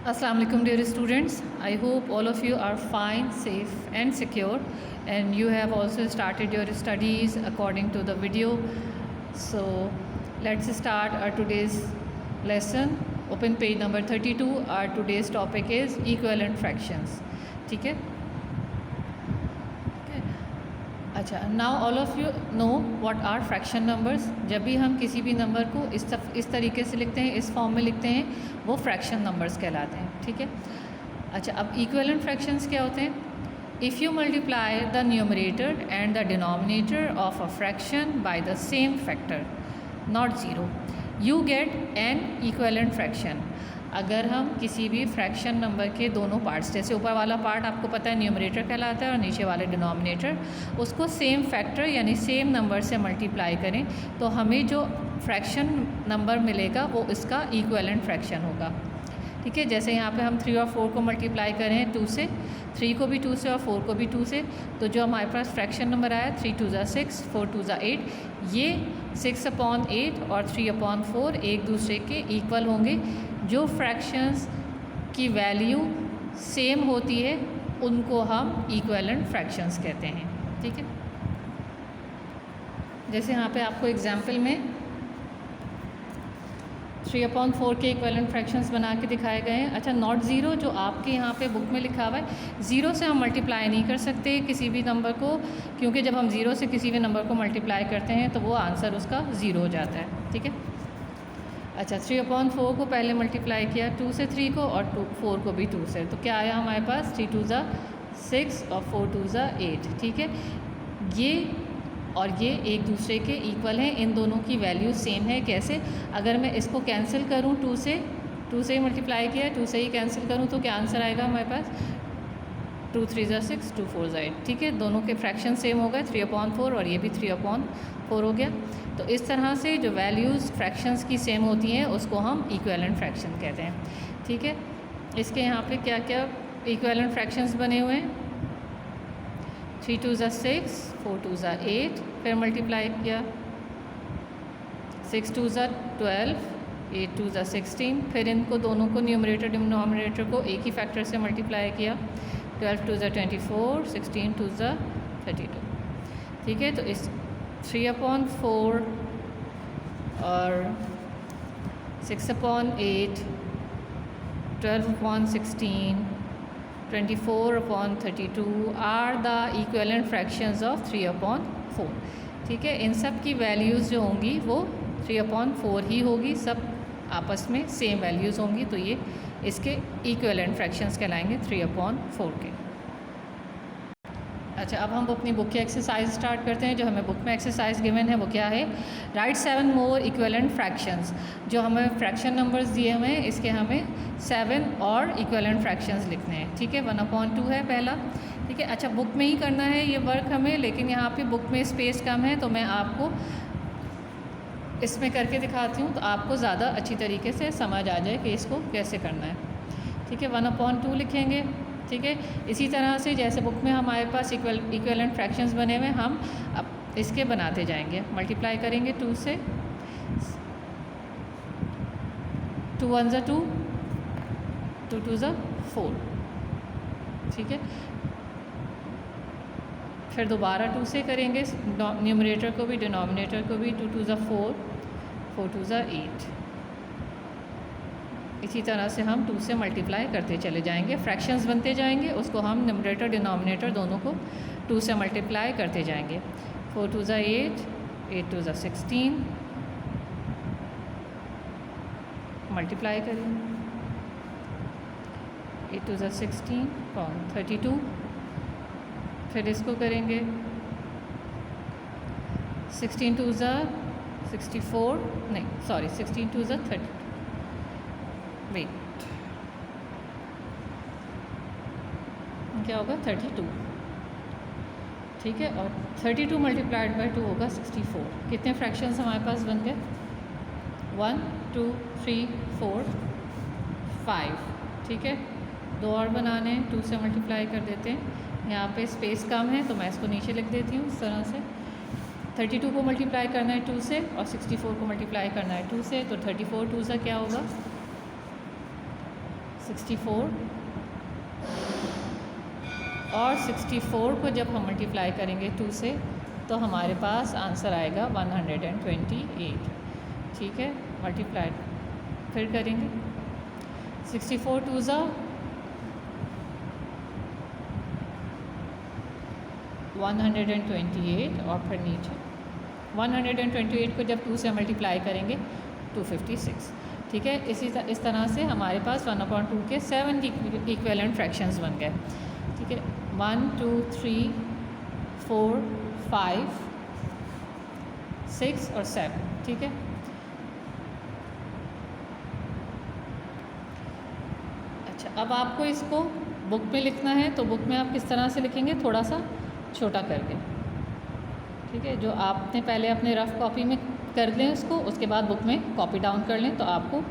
Assalamu alaikum dear students. I hope all of you are fine, safe and secure, and you have also started your studies according to the video. So let's start our today's lesson. Open page number 32. Our today's topic is equivalent fractions. ठीक है? अच्छा, now all of you know what are fraction numbers. जब भी हम किसी भी number को इस तरीके से लिखते हैं, इस फॉर्म में लिखते हैं, वो फ्रैक्शन नंबर्स कहलाते हैं. ठीक है. अच्छा, अब इक्विवेलेंट फ्रैक्शंस क्या होते हैं? If you multiply the numerator and the denominator of a fraction by the same factor not zero, you get an equivalent fraction. अगर हम किसी भी फ्रैक्शन नंबर के दोनों पार्ट्स, जैसे ऊपर वाला पार्ट आपको पता है न्यूमरेटर कहलाता है और नीचे वाले डिनोमिनेटर, उसको सेम फैक्टर यानी सेम नंबर से मल्टीप्लाई करें तो हमें जो फ्रैक्शन नंबर मिलेगा वो इसका इक्विवेलेंट फ्रैक्शन होगा. ठीक है. जैसे यहाँ पे हम 3 और 4 को मल्टीप्लाई करें 2 से, 3 को भी 2 से और 4 को भी 2 से, तो जो हमारे पास फ्रैक्शन नंबर आया 3 2 = 6, 4 2 = 8, ये 6/8 और 3/4 एक दूसरे के इक्वल होंगे. जो फ्रैक्शंस की वैल्यू सेम होती है उनको हम इक्विवेलेंट फ्रैक्शंस कहते हैं. ठीक है. जैसे यहाँ पे आपको एग्जांपल में 3/4 के इक्विवेलेंट फ्रैक्शंस बना के दिखाए गए हैं. अच्छा, नॉट ज़ीरो जो आपके यहाँ पे बुक में लिखा हुआ है, ज़ीरो से हम मल्टीप्लाई नहीं कर सकते किसी भी नंबर को, क्योंकि जब हम ज़ीरो से किसी भी नंबर को मल्टीप्लाई करते हैं तो वो आंसर उसका ज़ीरो हो जाता है. ठीक है. अच्छा, 3/4 को पहले मल्टीप्लाई किया 2 से 3 को और 4 को भी 2 से, तो क्या आया हमारे पास 3 2 = 6 और 4 2 = 8. ठीक है. ये और ये एक दूसरे के इक्वल हैं, इन दोनों की वैल्यू सेम है. कैसे? अगर मैं इसको कैंसिल करूं 2 से ही मल्टीप्लाई किया, 2 से ही कैंसिल करूं तो क्या आंसर आएगा हमारे पास? 2 3 = 6, 2 4 = 8. ठीक है. दोनों के फ्रैक्शन सेम हो गए, 3/4 और ये भी 3/4 हो गया. तो इस तरह से जो वैल्यूज़ फ्रैक्शंस की सेम होती हैं उसको हम इक्विवेलेंट फ्रैक्शन कहते हैं. ठीक है. इसके यहाँ पे क्या क्या इक्विवेलेंट फ्रैक्शंस बने हुए हैं? 3 2 = 6, 4 2 = 8, फिर मल्टीप्लाई किया 6 2 = 12, 8 2 = 16, फिर इनको दोनों को न्यूमरेटर डिनोमिनेटर को एक ही फैक्टर से मल्टीप्लाई किया 12 2 = 24, 16 2 = 32. ठीक है. तो इस 3/4 और 6/8, 12/16, 24/32 are the equivalent fractions of 3/4. ठीक है. इन सब की वैल्यूज़ जो होंगी वो 3/4 ही होगी, सब आपस में सेम वैल्यूज़ होंगी, तो ये इसके इक्विवेलेंट फ्रैक्शंस कहलाएंगे 3/4 के. अच्छा, अब हम अपनी बुक की एक्सरसाइज स्टार्ट करते हैं. जो हमें बुक में एक्सरसाइज गिवन है वो क्या है? राइट 7 मोर इक्विवेलेंट फ्रैक्शंस. जो हमें फ्रैक्शन नंबर्स दिए हुए हैं इसके हमें 7 और इक्विवेलेंट फ्रैक्शंस लिखने हैं. ठीक है. 1/2 है पहला. ठीक है. अच्छा, बुक में ही करना है ये वर्क हमें, लेकिन यहाँ पे बुक में स्पेस कम है तो मैं आपको इसमें करके दिखाती हूँ तो आपको ज़्यादा अच्छी तरीके से समझ आ जाए कि इसको कैसे करना है. ठीक है. 1/2 लिखेंगे. ठीक है. इसी तरह से जैसे बुक में हमारे पास इक्विवेलेंट फ्रैक्शंस बने हुए, हम अब इसके बनाते जाएंगे. मल्टीप्लाई करेंगे 2 से, 2 1 = 2, 2 2 = 4. ठीक है. फिर दोबारा 2 से करेंगे, न्यूमरेटर को भी डिनोमिनेटर को भी. 2 2 = 4, 4 2 = 8. इसी तरह से हम 2 से मल्टीप्लाई करते चले जाएंगे, फ्रैक्शंस बनते जाएंगे, उसको हम न्यूमरेटर डिनोमिनेटर दोनों को 2 से मल्टीप्लाई करते जाएंगे. 4 2 = 8, 8 2 = 16, मल्टीप्लाई करेंगे 8 2 = 16, 32. फिर इसको करेंगे 16 2 = 64, नहीं सॉरी 16 2 = 32. वेट, क्या होगा? 32. ठीक है. और 32 मल्टीप्लाइड बाय 2 होगा 64. कितने फ्रैक्शंस हमारे पास बन गए? 1 2 3 4 5. ठीक है. 2 और बनाने हैं, 2 से मल्टीप्लाई कर देते हैं. यहाँ पे स्पेस कम है तो मैं इसको नीचे लिख देती हूँ इस तरह से. 32 को मल्टीप्लाई करना है 2 से और 64 को मल्टीप्लाई करना है 2 से, तो 34 2 से क्या होगा? 64 और 64 को जब हम मल्टीप्लाई करेंगे 2 से तो हमारे पास आंसर आएगा 128। ठीक है, मल्टीप्लाई फिर करेंगे 64 2 ज़ा 128 और फिर नीचे 128 को जब 2 से मल्टीप्लाई करेंगे 256। ठीक है, इस तरह से हमारे पास 1/2 के 7 इक्विवेलेंट फ्रैक्शंस बन गए। ठीक है, 1 2 3 4 5 6 और 7। ठीक है, अच्छा, अब आपको इसको बुक में लिखना है तो बुक में आप किस तरह से लिखेंगे, थोड़ा सा छोटा करके। ठीक है, जो आपने पहले अपने रफ़ कॉपी में कर लें उसको, उसके बाद बुक में कॉपी डाउन कर लें तो आपको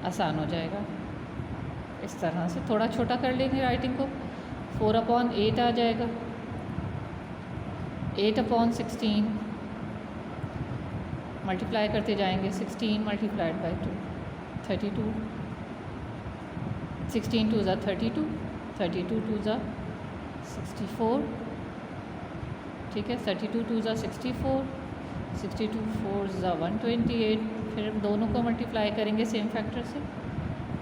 आसान हो जाएगा। इस तरह से थोड़ा छोटा कर लेंगे राइटिंग को। 4/8 आ जाएगा, 8/16 मल्टीप्लाई करते जाएंगे। 16 मल्टीप्लाइड बाई 2 32, 16 2 ज़ा 32, 32 2 ज़ा 64। ठीक है, 32 2 ज़ा 64, 62 4 ज़ा 128। फिर दोनों को मल्टीप्लाई करेंगे सेम फैक्टर से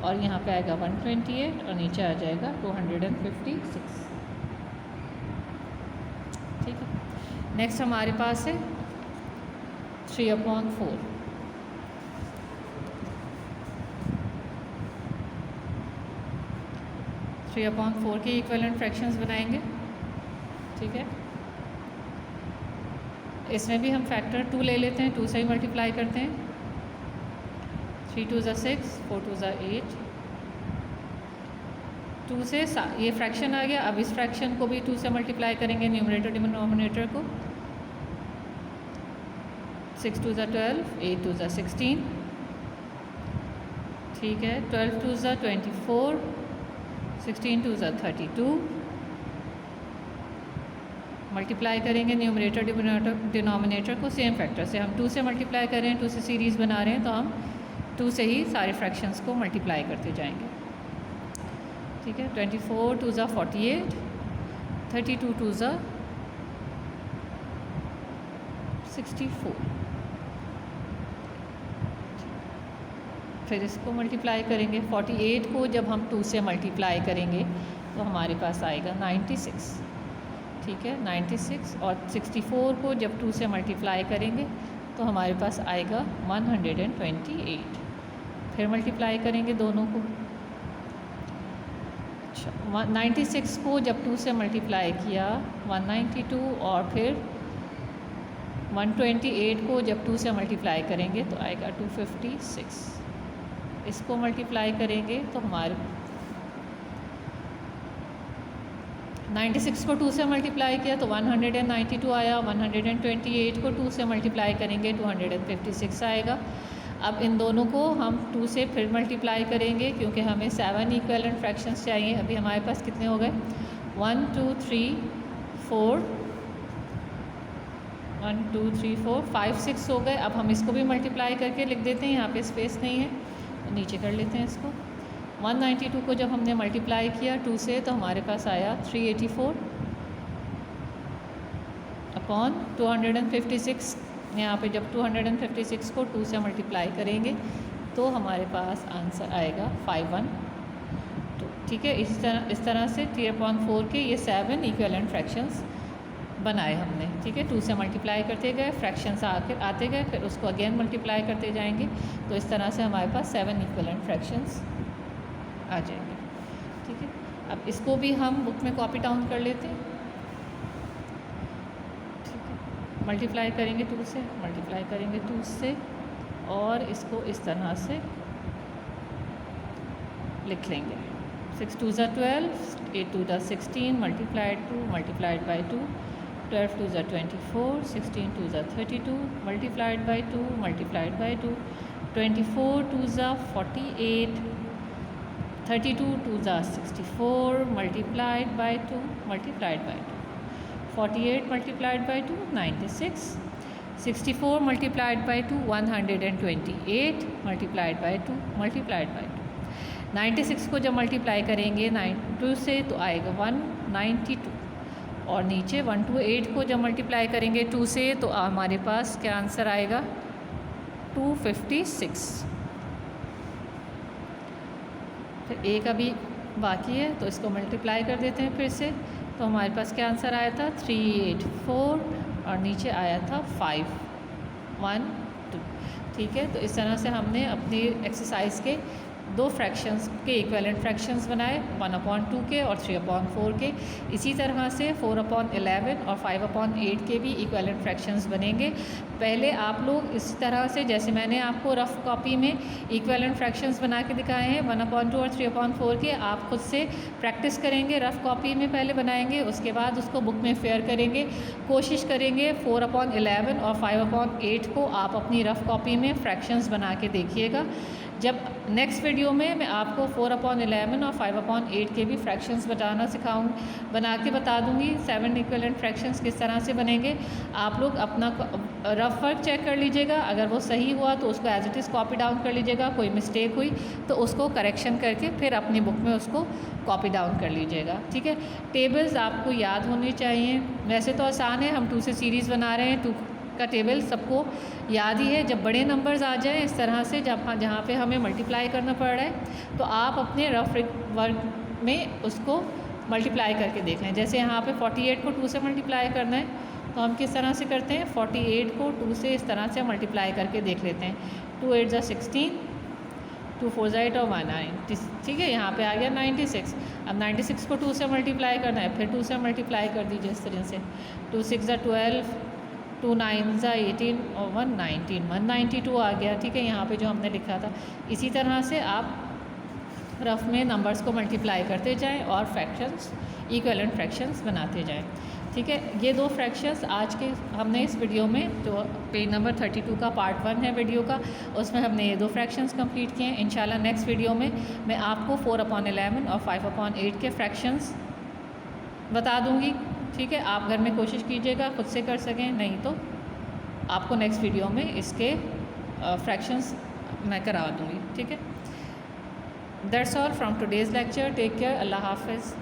और यहाँ पे आएगा 128 और नीचे आ जाएगा 256। ठीक है, नेक्स्ट हमारे पास है 3/4। थ्री अपॉन 4 के इक्विवेलेंट फ्रैक्शंस बनाएंगे। ठीक है, इसमें भी हम फैक्टर 2 ले लेते हैं, 2 से ही मल्टीप्लाई करते हैं। 3 2 ज़ा 6, 4 2 ज़ा 8। 2 से ये फ्रैक्शन आ गया। अब इस फ्रैक्शन को भी 2 से मल्टीप्लाई करेंगे, न्यूमरेटर डिनोमिनेटर को। 6 2 ज़ा 12, 8 2 ज़ा 16। ठीक है, 12 2 ज़ा 24, 16 2 ज़ा 32। मल्टीप्लाई करेंगे न्यूमरेटर डिनोमिनेटर को सेम फैक्टर से। हम 2 से मल्टीप्लाई कर रहे हैं, 2 से सीरीज़ बना रहे हैं तो हम 2 से ही सारे फ्रैक्शंस को मल्टीप्लाई करते जाएंगे। ठीक है, 24 2 ज़ा 48, 32 2 ज़ा 64। फिर इसको मल्टीप्लाई करेंगे। 48 को जब हम 2 से मल्टीप्लाई करेंगे तो हमारे पास आएगा 96। ठीक है, 96 और 64 को जब 2 से मल्टीप्लाई करेंगे तो हमारे पास आएगा 128। फिर मल्टीप्लाई करेंगे दोनों को। अच्छा, 96 को जब 2 से मल्टीप्लाई किया 192 और फिर 128 को जब 2 से मल्टीप्लाई करेंगे तो आएगा 256। इसको मल्टीप्लाई करेंगे तो हमारे 96 को 2 से मल्टीप्लाई किया तो 192 आया। 128 को 2 से मल्टीप्लाई करेंगे 256 आएगा। अब इन दोनों को हम 2 से फिर मल्टीप्लाई करेंगे क्योंकि हमें 7 इक्विवेलेंट फ्रैक्शंस चाहिए। अभी हमारे पास कितने हो गए, 1 2 3 4 1 2 3 4 5 6 हो गए। अब हम इसको भी मल्टीप्लाई करके लिख देते हैं, यहाँ पे स्पेस नहीं है तो नीचे कर लेते हैं इसको। 192 को जब हमने मल्टीप्लाई किया 2 से तो हमारे पास आया 384 अपॉन 256। यहाँ पे जब 256 को 2 से मल्टीप्लाई करेंगे तो हमारे पास आंसर आएगा 512। ठीक है, इस तरह से 3/4 के ये 7 इक्विवेलेंट फ्रैक्शंस बनाए हमने। ठीक है, 2 से मल्टीप्लाई करते गए, फ्रैक्शंस आते गए, फिर उसको अगेन मल्टीप्लाई करते जाएंगे तो इस तरह से हमारे पास 7 इक्विवेलेंट फ्रैक्शंस आ जाएंगे। ठीक है, अब इसको भी हम बुक में कॉपी डाउन कर लेते हैं। ठीक है, मल्टीप्लाई करेंगे 2 से, मल्टीप्लाई करेंगे 2 से और इसको इस तरह से लिख लेंगे। 6 2 ज़ा 12, 8 2 ज़ा 16 मल्टीप्लाइड 2 मल्टीप्लाइड बाई 2, 12 2 ज़ा 24, 16 2 ज़ा 32 मल्टीप्लाइड बाई 2 मल्टीप्लाइड बाई 2, 24 2 ज़ा 48, 32 2 ज़ा 64 multiplied by 2 multiplied by 2, 48 multiplied by 2 96, 64 multiplied by 2 128 multiplied by 2 multiplied by 2। 96 को जब मल्टीप्लाई करेंगे 2 से तो आएगा 192, और नीचे 128 को जब मल्टीप्लाई करेंगे 2 से तो हमारे पास क्या आंसर आएगा 256। फिर एक अभी बाकी है तो इसको मल्टीप्लाई कर देते हैं फिर से, तो हमारे पास क्या आंसर आया था 384, और नीचे आया था 512। ठीक है, तो इस तरह से हमने अपनी एक्सरसाइज के दो फ्रैक्शंस के इक्विवेलेंट फ्रैक्शंस बनाए, 1/2 के और 3/4 के। इसी तरह से 4/11 और 5/8 के भी इक्विवेलेंट फ्रैक्शंस बनेंगे। पहले आप लोग इस तरह से, जैसे मैंने आपको रफ़ कॉपी में इक्विवेलेंट फ्रैक्शंस बना के दिखाए हैं 1/2 और 3/4 के, आप खुद से प्रैक्टिस करेंगे, रफ़ कॉपी में पहले बनाएंगे, उसके बाद उसको बुक में फेयर करेंगे। कोशिश करेंगे 4/11 और 5/8 को आप अपनी रफ़ कॉपी में फ्रैक्शंस बना के देखिएगा। जब नेक्स्ट वीडियो में मैं आपको 4/11 और 5/8 के भी फ्रैक्शंस बना के बता दूंगी 7 इक्विवेलेंट फ्रैक्शंस किस तरह से बनेंगे। आप लोग अपना रफ वर्क चेक कर लीजिएगा, अगर वो सही हुआ तो उसको as it is copy down कर लीजिएगा, कोई मिस्टेक हुई तो उसको करेक्शन करके फिर अपनी बुक में उसको कॉपी डाउन कर लीजिएगा। ठीक है, टेबल्स आपको याद होने चाहिए, वैसे तो आसान है, हम 2 से सीरीज़ बना रहे हैं, 2 का टेबल सबको याद ही है। जब बड़े नंबर्स आ जाएं इस तरह से, जहाँ पे हमें मल्टीप्लाई करना पड़ रहा है, तो आप अपने रफ वर्क में उसको मल्टीप्लाई करके देख लें। जैसे यहाँ पे 48 को 2 से मल्टीप्लाई करना है, तो हम किस तरह से करते हैं, 48 को 2 से इस तरह से मल्टीप्लाई करके देख लेते हैं। 2 8 ज़ा 16, 2 4 ज़ा 8 और 1 9। ठीक है, यहाँ पे आ गया 96। अब 96 को 2 से मल्टीप्लाई करना है, फिर 2 से मल्टीप्लाई कर दीजिए इस तरह से। 2 6 ज़ा 12, 2 9 ज़ा 18 और 119, 192 आ गया। ठीक है, यहाँ पे जो हमने लिखा था। इसी तरह से आप रफ में नंबर्स को मल्टीप्लाई करते जाएं और फ्रैक्शंस, इक्विवेलेंट फ्रैक्शंस बनाते जाएं। ठीक है, ये 2 फ्रैक्शंस आज के हमने इस वीडियो में, जो पेज नंबर 32 का पार्ट 1 है वीडियो का, उसमें हमने ये 2 फ्रैक्शंस कंप्लीट किए हैं। इंशाल्लाह नेक्स्ट वीडियो में मैं आपको 4/11 और 5/8 के फ्रैक्शंस बता दूँगी। ठीक है, आप घर में कोशिश कीजिएगा खुद से कर सकें, नहीं तो आपको नेक्स्ट वीडियो में इसके फ्रैक्शंस मैं करा दूँगी। ठीक है, that's all from today's lecture. Take care, अल्लाह हाफ़िज़।